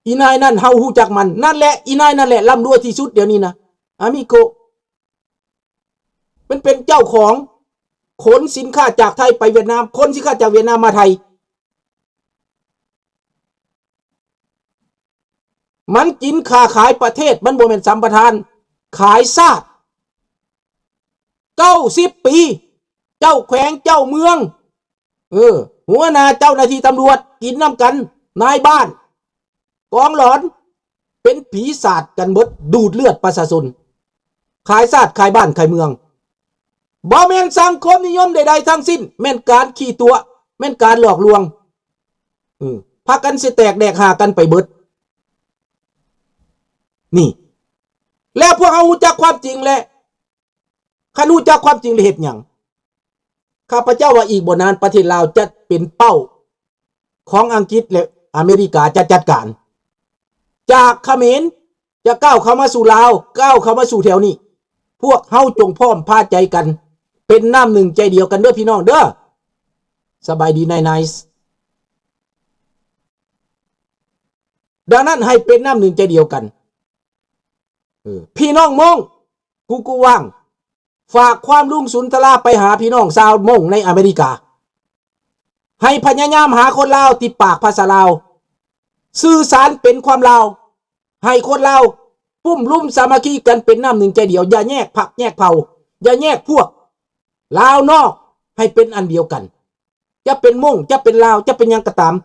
อีนายนั่นเฮาฮู้จักมันนั่นแหละอีนายนั่นแหละร่ำรวยที่สุดเดี๋ยวนี้นะอามิโกมันเป็นเจ้าของขนสินค้าจากไทยไปเวียดนามขนสินค้าจากเวียดนามมาไทยมันกินค้าขายประเทศมันบ่แม่นสัมปทานขายซาด90 ปีเจ้าแขวงเจ้าเมืองหัวหน้าเจ้าหน้าที่ตำรวจกินน้ำกันนายบ้านกองหลอนเป็นผีศาจกันหมดดูดเลือดประชาชนขายซาดขายบ้านขายเมืองบ่แม่นสังคมนิยมใดๆทั้งสิ้นแม่นการขี้ตัวแม่นการหลอกลวงพากันสิแตกแดกหากันไปเบิดนี่แล้วพวกเอารู้จักความจริงแหละคันรู้จักความจริงเลยเฮ็ดหยังข้าพเจ้าว่าอีกบ่นานประเทศลาวจะเป็นเป้าของอังกฤษและอเมริกาจะจัดการจากเขมรจะก้าวเข้ามาสู่ลาวก้าวเข้ามาสู่แถวนี้พวกเฮาจงพร้อมพาใจกันเป็นน้ำหนึ่งใจเดียวกันเด้อพี่น้องเด้อสบายดีไนส์ดังนั้นให้เป็นน้ำหนึ่งใจเดียวกันพี่น้องมงกูว่างฝากความรุ่งสุนทราไปหาพี่น้องชาวมงในอเมริกาให้พยายามหาคนลาวติดปากภาษาลาวสื่อสารเป็นความลาวให้คนลาวปุ้มลุ่มสามัคคีกันเป็นน้ำหนึ่งใจเดียวอย่าแยกพรรคแยกเผ่าอย่าแยกพวกลาวนอกให้เป็นอันเดียวกันจะเป็นมงจะเป็นลาวจะเป็นยังก็ตาม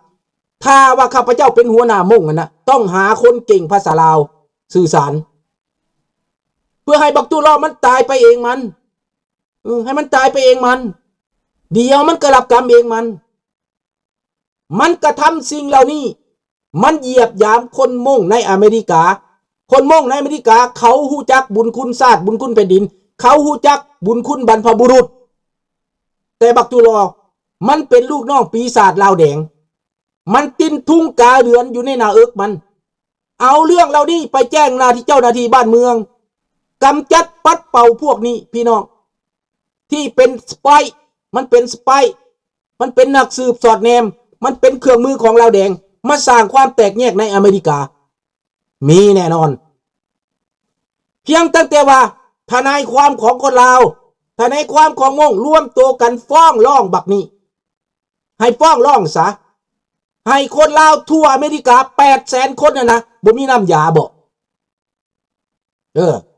ถ้าว่าข้าพเจ้าเป็นหัวหน้ามงนะต้องหาคนเก่งภาษาลาวสื่อสารเพื่อให้บักตุลอมันตายไปเองมันให้มันตายไปเองมันเดี๋ยวมันก็รับกรรมเองมันกระทำสิ่งเหล่านี้มันเหยียบยามคนมงในอเมริกาคนมงในอเมริกาเขาฮู้จักบุญคุณชาติบุญคุณแผ่นดินเขาฮู้จักบุญคุณบรรพบุรุษแต่บักตุลอมันเป็นลูกน้องปีศาจลาวแดงมันตินทุ่งกาเดือนอยู่ในหน้าเอิกมันเอาเรื่องเหล่านี้ไปแจ้งหน้าที่เจ้าหน้าที่บ้านเมืองกำจัดปัดเป่าพวกนี้พี่น้องที่เป็นสไปมันเป็นสไปมันเป็นนักสืบสอดแนมมันเป็นเครื่องมือของลาวแดงมาสร้างความแตกแยกในอเมริกามีแน่นอนเพียงตั้งแต่ว่าทนายความของคนลาวทนายความของมงร่วมตัวกันฟ้องร้องบักนี้ให้ฟ้องร้องซะให้คนลาวทั่วอเมริกา800,000 คนนะบ่มีน้ำยาบ่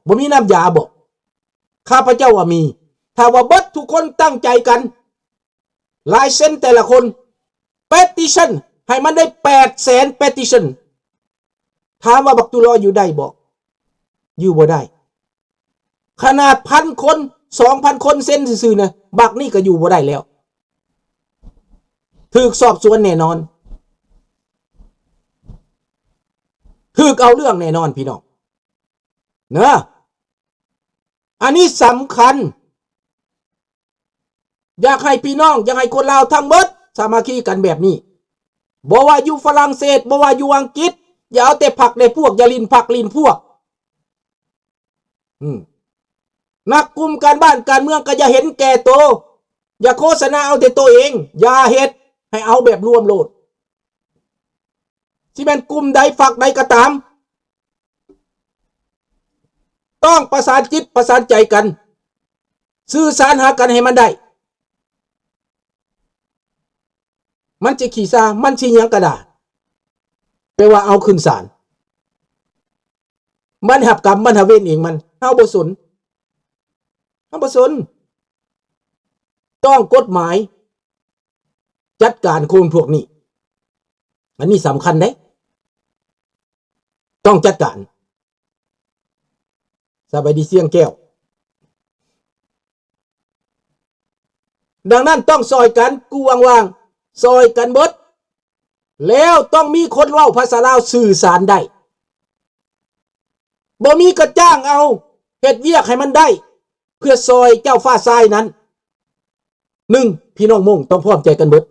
บ่มีน้ำยาบ่ข้าพเจ้าว่ามีถ้าว่าเบิดทุกคนตั้งใจกันลายเซ็นแต่ละคน petition ให้มันได้800,000 petition ถามว่าบักตุลออยู่ได้บ่อยู่บ่ได้ขนาด1,000 คน 2,000 คนเซ็นซื่อๆนะบักนี่ก็อยู่บ่ได้แล้วถูกสอบสวนแน่นอนถูกเอาเรื่องแน่นอนพี่น้องเนอะอันนี้สำคัญอยากให้พี่น้องอยากให้คนลาวทั้งหมดสามัคคีกันแบบนี้บ่ว่าอยู่ฝรั่งเศสบ่ว่าอยู่อังกฤษอย่าเอาแต่ผักในพวกอย่าลินผักลินพวกนักกลุ่มการบ้านการเมืองก็อย่าเห็นแก่โตอย่าโฆษณาเอาแต่ตัวเองอย่าเฮ็ดให้เอาแบบรวมโลดที่เป็นกลุ่มใดฝักใดก็ตามต้องประสานจิตประสานใจกันสื่อสารหากันให้มันได้มันจะขี่ซามันชิยังกระดาษแปลว่าเอาขึ้นศาลมันหับกรรมมันหาเวรเองมันเอาบ่สนต้องกฎหมายจัดการคนพวกนี้อันนี้สำคัญได้ต้องจัดการสบายดีเสียงแก้วดังนั้นต้องซอยกันกูว่างๆซอยกันเบิดแล้วต้องมีคนเว้าภาษาลาวสื่อสารได้บ่มีกระจ้างเอาเฮ็ดเวียกให้มันได้เพื่อซอยเจ้าฟ้าทรายนั้นพี่น้องมงต้องพร้อมใจกันเบิด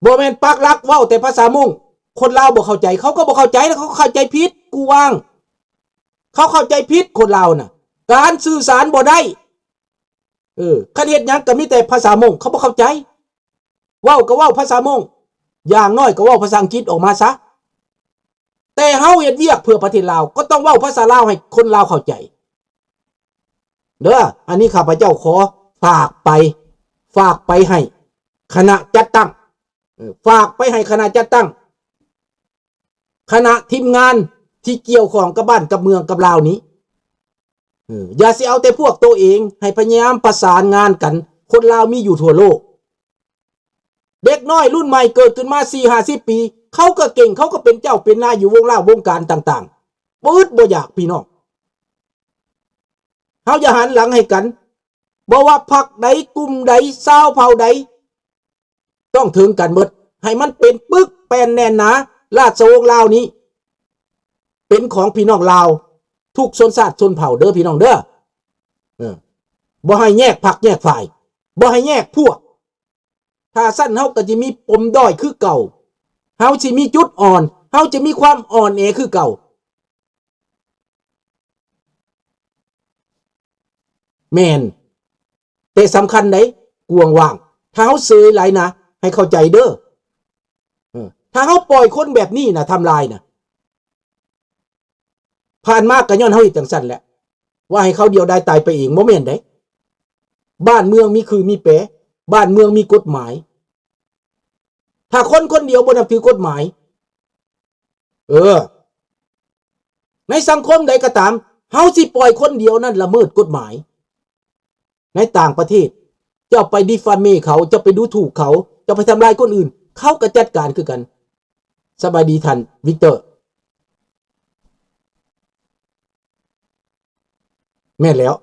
บ่แม่นปักหลักเว้าแต่ภาษามงคนลาวบ่เข้าใจเขาก็บ่เข้าใจแล้วเขาเข้าใจผิดกูว่างเขาเข้าใจผิดคนลาวน่ะการสื่อสารบ่ได้คันเฮ็ดหยังก็มีแต่ภาษามงเขาบ่เข้าใจเว้าก็เว้าภาษามงอย่างน้อยก็เว้าภาษาอังกฤษออกมาซะ แต่เฮาเฮ็ดเวียกเพื่อประเทศลาวก็ต้องเว้าภาษาลาวให้คนลาวเข้าใจเด้ออันนี้ข้าพเจ้าขอฝากไปให้คณะจัดตั้งฝากไปให้คณะจัดตั้งคณะทีมงานที่เกี่ยวข้องกับบ้านกับเมืองกับลาวนี้อย่าสิเอาแต่พวกตัวเองให้พยายามประสานงานกันคนลาวมีอยู่ทั่วโลกเด็กน้อยรุ่นใหม่เกิดขึ้นมา 4-50 ปีเขาก็เก่งเขาก็เป็นเจ้าเป็นนายอยู่วงลาววงการต่างๆบ่อึดบ่อยากพี่น้องเฮาอย่าหันหลังให้กันบ่ว่าพรรคใดกลุ่มใดชาวเผ่าใดต้องถึงกันหมดให้มันเป็นปึกแป้นแน่นหนาราชวงศ์ลาวนี้เป็นของพี่น้องลาวทุกชนชาติชนเผ่าเด้อพี่น้องเด้อบ่ให้แยกพรรคแยกฝ่ายบ่ให้แยกพวกถ้าสั้นเฮาก็จะมีปมด้อยคือเก่าเฮาสิมีจุดอ่อนเฮาจะมีความอ่อนแอคือเก่าแม่นแต่สำคัญไหนกวงว่างถ้าเฮาเสยหลายนะให้เข้าใจเด้อถ้าเฮาปล่อยคนแบบนี้นะทำลายนะผ่านมากก็ย้อนเฮาอีกจังซั่นแหละว่าให้เขาเดียวได้ตายไปเองบ่แม่นเด้บ้านเมืองมีคือมีแปะบ้านเมืองมีกฎหมายถ้าคนคนเดียวบ่นับถือกฎหมายในสังคมใดก็ตามเฮาสิปล่อยคนเดียวนั่นละเมิดกฎหมายในต่างประเทศเจ้าไปดิฟาเมเขาจะไปดูถูกเขาจะไปทำลายคนอื่นเขาก็จัดการคือกันสบายดีท่านวิกเตอร์แม่นแล้ว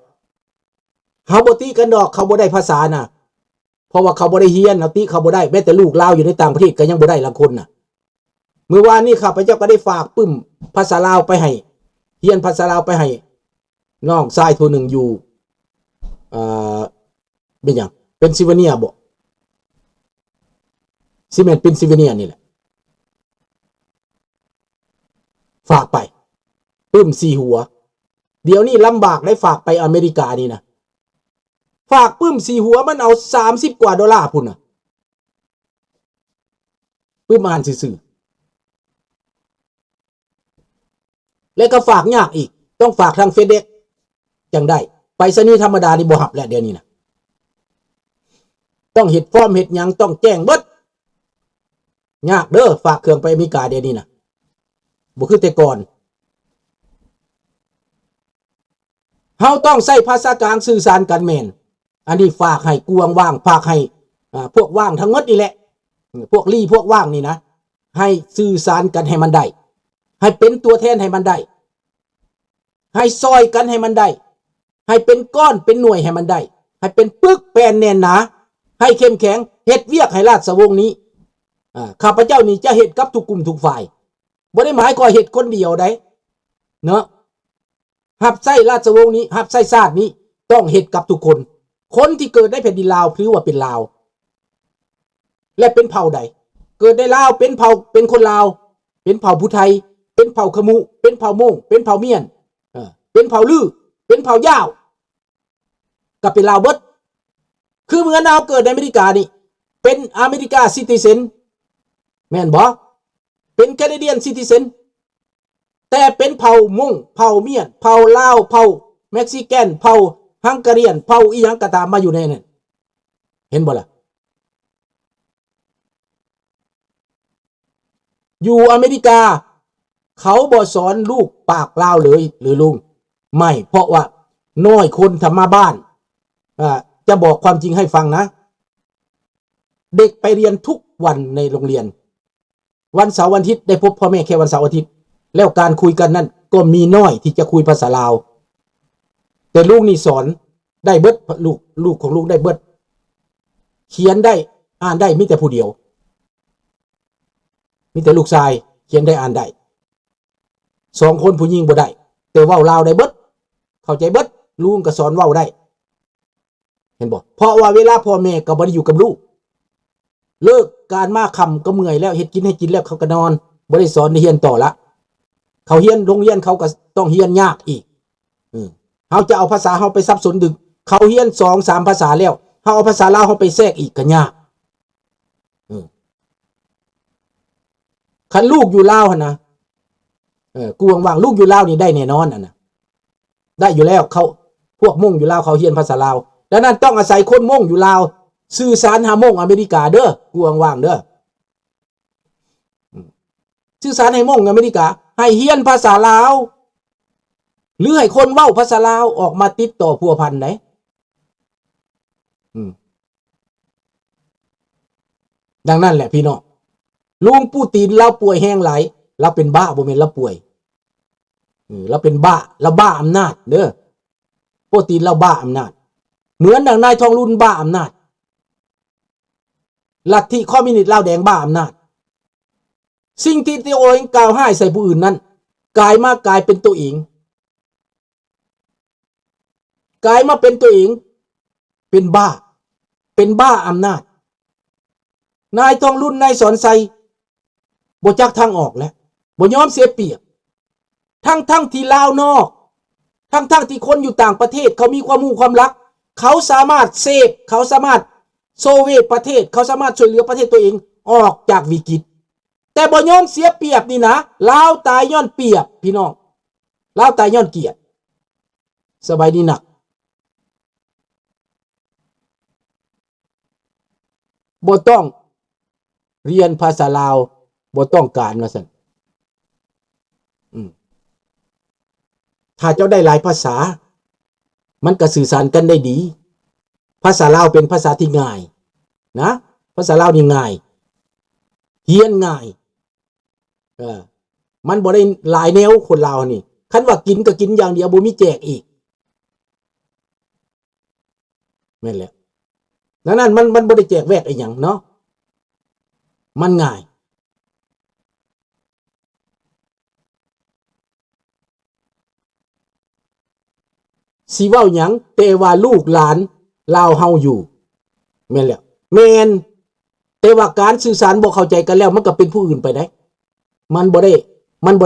เฮาบ่ตีกันดอกเขาบ่ได้ภาษาน่ะเพราะว่าเขาบ่ได้เรียนเอาติเขาบ่ได้แม้แต่ลูกลาวอยู่ในต่างประเทศก็ยังบ่ได้บางคนน่ะเมื่อวานนี้ข้าพเจ้าก็ได้ฝากปึ้มภาษาลาวไปให้เรียนภาษาลาวไปให้น้องชายตัวหนึ่งอยู่เป็นหยังเป็นซิลเวเนียบ่ซิเมนเป็นซิลเวเนียนี่แหละฝากไปปึ้ม4 หัวเดี๋ยวนี้ลำบากได้ฝากไปอเมริกานี่นะฝากปึ้ม4 หัวมันเอา$30 กว่าพุ่นน่ะปึ้มอ่านซื่อๆแล้วก็ฝากยากอีกต้องฝากทางเฟซเด็กจังได้ไปรษณีย์ธรรมดานี่บ่หับแล้วเดี๋ยวนี้นะต้องเฮ็ดฟอร์มเฮ็ดหยังต้องแจ้งเบิดยากเด้อฝากเครื่องไปอเมริกาเดี๋ยวนี้นะบ่คือแต่ก่อนเฮาต้องใช้ภาษากลางสื่อสารกันแม่นอันนี้ฝากให้กวงว่างฝากให้พวกว่างทั้งหมดนี่แหละพวกลี่พวกว่างนี่นะให้สื่อสารกันให้มันได้ให้เป็นตัวแทนให้มันได้ให้ซอยกันให้มันได้ให้เป็นก้อนเป็นหน่วยให้มันได้ให้เป็นปึกแป้นแน่นหนาให้เข้มแข็งเฮ็ดเวียกให้ราชวงศ์นี้ข้าพเจ้านี่จะเฮ็ดกับทุกกลุ่มทุกฝ่ายบ่ได้หมายความเฮ็ดคนเดียวได้เนาะหับไส้ราชวงศ์นี้หับไส้ชาตินี้ต้องเฮ็ดกับทุกคนคนที่เกิดในแผ่นดินลาวถือว่าเป็นลาวและเป็นเผ่าใดเกิดในลาวเป็นเผ่าเป็นคนลาวเป็นเผ่าผู้ไทยเป็นเผ่าขมุเป็นเผ่าม่งเป็นเผ่าเมียนเป็นเผ่าลือเป็นเผ่าย่าวก็เป็นลาวเบิดคือเหมือนเราเกิดในอเมริกานี่เป็นอเมริกาซิติเซนแม่นบ่เป็นแคนาเดียนซิติเซนแต่เป็นเผ่าม่งเผ่าเมียนเผ่าลาวเผ่าเม็กซิกันเผ่าฮังการีนเผ่าอีหยังก็ตามมาอยู่ในนั้นเห็นบ่ล่ะอยู่อเมริกาเขาบ่สอนลูกปากลาวเลยหรือลุงไม่เพราะว่าน้อยคนทำมาบ้านจะบอกความจริงให้ฟังนะเด็กไปเรียนทุกวันในโรงเรียนวันเสาร์วันอาทิตย์ได้พบพ่อแม่แค่วันเสาร์อาทิตย์แล้วการคุยกันนั้นก็มีน้อยที่จะคุยภาษาลาวแต่ลูกนี่สอนได้เบิดลูกของลูกได้เบิดเขียนได้อ่านได้มีแต่ผู้เดียวมีแต่ลูกชายเขียนได้อ่านได้2 คนผู้หญิงบ่ได้แต่เว้าลาวได้เบิดเข้าใจเบิดลุงก็สอนเว้าได้เห็นบ่เพราะว่าเวลาพ่อแม่ก็บ่ได้อยู่กับลูกเลิกการมาค่ำก็เมื่อยแล้วเฮ็ดกินให้กินแล้วเขาก็นอนบ่ได้สอนเรียนต่อละเขาเรียนโรงเรียนเขาก็ต้องเรียนยากอีกเฮาจะเอาภาษาเฮาไปซับซ้อนดึกเขาเรียน2-3 ภาษาแล้วเฮาเอาภาษาลาวเฮาไปแทรกอีกก็ยากคันลูกอยู่ลาวหั่นนะ กูว่างๆลูกอยู่ลาวนี่ได้แน่นอนน่ะได้อยู่แล้วเขาพวกม่งอยู่ลาวเขาเรียนภาษาลาวดังนั้นต้องอาศัยคนม่งอยู่ลาวสื่อสารหาม่งอเมริกาเด้อกูว่างๆเด้อสื่อสารให้ม่งอเมริกาให้เรียนภาษาลาวหรือให้คนเว้าภาษาลาวออกมาติดต่อพัวพันได้ดังนั้นแหละพี่น้องลุงปูตินเราป่วยแห้งไหลเราเป็นบ้าบ่แม่นเราป่วยเราเป็นบ้าเราบ้าอำนาจเด้อปูตินเราบ้าอำนาจเหมือนดังนายทองรุ่นบ้าอำนาจลัทธิคอมมิวนิสต์ลาวแดงบ้าอำนาจสิ่งที่ตัวเองกล่าวให้ใส่ผู้อื่นนั้นกลายเป็นตัวเองกลายมาเป็นตัวเองเป็นบ้าอำนาจนายทองรุ่นนายสอนไซบ่จักทางออกแล้วบ่ยอมเสียเปรียบทั้งที่ลาวนอกทั้งที่คนอยู่ต่างประเทศเขามีความรู้ความรักเขาสามารถเซฟเขาสามารถโซเวตประเทศเขาสามารถช่วยเหลือประเทศตัวเองออกจากวิกฤตแต่บ่ยอมเสียเปรียบนี่นะลาวตายย้อนเปรียบพี่น้องลาวตายย้อนเกียรติสบายดีหนักบ่ต้องเรียนภาษาลาวบ่ต้องการว่าซั่นถ้าเจ้าได้หลายภาษามันก็สื่อสารกันได้ดีภาษาลาวเป็นภาษาที่ง่ายนะภาษาลาวนี่ง่ายเรียนง่ายมันบ่ได้หลายแนวคนลาวนี่คันว่ากินก็กินอย่างเดียวบ่มีแจกอีกแม่นแล้วนั้นมันบ่ได้แจกแวกอีหยังเนาะมันง่ายสิเว้าหยังแต่ว่าลูกหลานลาวเฮาอยู่แม่นแล้วแม่นแต่ว่าการสื่อสารบ่เข้าใจกันแล้วมันก็เป็นผู้อื่นไปได้มันบ่ไ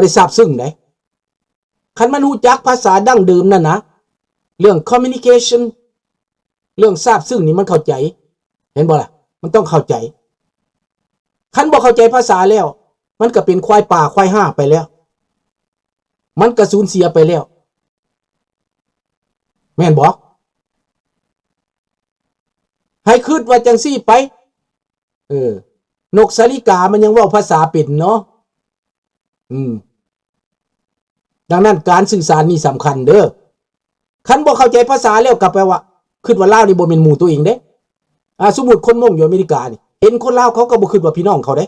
ด้ทราบซึ้งได้คันมันรู้จักภาษาดั้งเดิมนั่นนะเรื่อง communication เรื่องทราบซึ้งนี่มันเข้าใจเห็นบ่ล่ะมันต้องเข้าใจคันบ่เข้าใจภาษาแล้วมันก็เป็นควายป่าควายห้าไปแล้วมันก็สูญเสียไปแล้วแม่นบ่ให้คิดว่าจังซี่ไปนกสาลิกามันยังเว้าภาษาเป็นเนาะดังนั้นการสื่อสารนี่สำคัญเด้อคันบ่เข้าใจภาษาแล้วก็แปลว่าคิดว่าลาวนี่บ่แม่นหมู่ตัวเองเด้สมมุติคนม่งอยู่อเมริกานี่เห็นคนลาวเขาก็บ่คิดว่าพี่น้องเขาเด้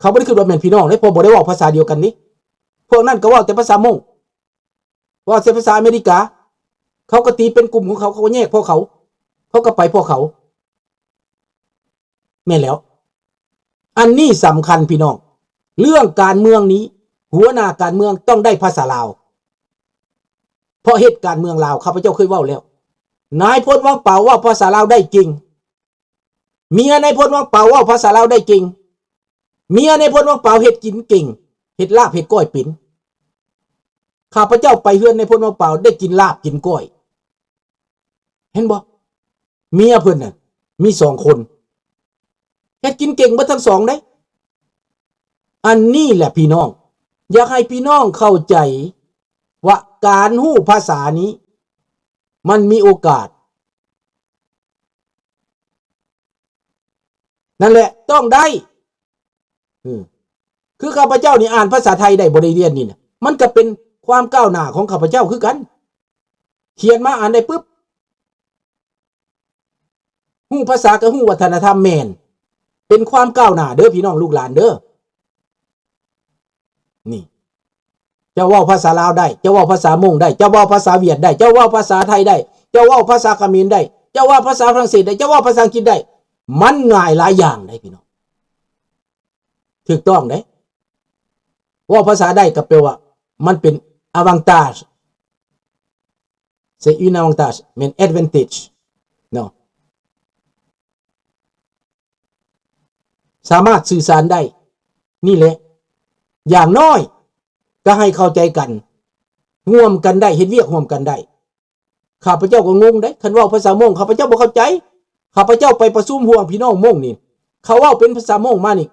เขาบ่ได้คิดว่าแม่นพี่น้องเด้เพราะบ่ได้เว้าภาษาเดียวกันนี่พวกนั้นก็เว้าแต่ภาษาม่งว่าเสียภาษาอเมริกาเขาก็ตีเป็นกลุ่มของเขาก็แยกพวกเขาก็ไปพวกเขาแม่นแล้วอันนี้สำคัญพี่น้องเรื่องการเมืองนี้หัวหน้าการเมืองต้องได้ภาษาลาวเพราะเหตุการณ์เมืองลาวข้าพเจ้าเคยเว้าแล้วนายพลวังเป่าว่าภาษาลาวได้จริงเมียนายพลวังเป่าว่าภาษาลาวได้จริงเมียนายพลวังเป่าเฮ็ดกินเก่งเฮ็ดลาบเฮ็ดก้อยปิ่นข้าพเจ้าไปเฮือนในพลวังเป่าได้กินลาบกินก้อยเห็นบ่เมียเพิ่นน่ะมี2คนเฮ็ดกินเก่งเบิดทั้ง2เด้อันนี้แหละพี่น้องอยากให้พี่น้องเข้าใจว่าการฮู้ภาษานี้มันมีโอกาสนั่นแหละต้องได้คือข้าพเจ้านี่อ่านภาษาไทยได้บ่ได้เรียนนี่นะมันก็เป็นความก้าวหน้าของข้าพเจ้าคือกันเขียนมาอ่านได้ปึ๊บฮู้ภาษากับฮู้วัฒนธรรมแม่นเป็นความก้าวหน้าเด้อพี่น้องลูกหลานเด้อนี่เจ้าเว้าภาษาลาวได้เจ้าเว้าภาษามงได้เจ้าเว้าภาษาเวียดได้เจ้าเว้าภาษาไทยได้เจ้าเว้าภาษาเขมรได้เจ้าเว้าภาษาฝรั่งเศสได้เจ้าเว้าภาษาอังกฤษได้มันง่ายหลายอย่างได้พี่น้องถูกต้องเด้เว้าภาษาได้ก็แปลว่ามันเป็น avantage c'est une avantage เป็น advantage เนาะสามารถสื่อสารได้นี่แหละอย่างน้อยก็ให้เข้าใจกันร่วมกันได้เฮ็ดเวียกร่วมกันได้ข้าพเจ้าก็งงได้คันเว้าภาษามงข้าพเจ้าบ่เข้าใจข้าพเจ้าไปประชุมห่วงพี่น้องมงนี่เขาเว้าเป็นภาษามงมานี่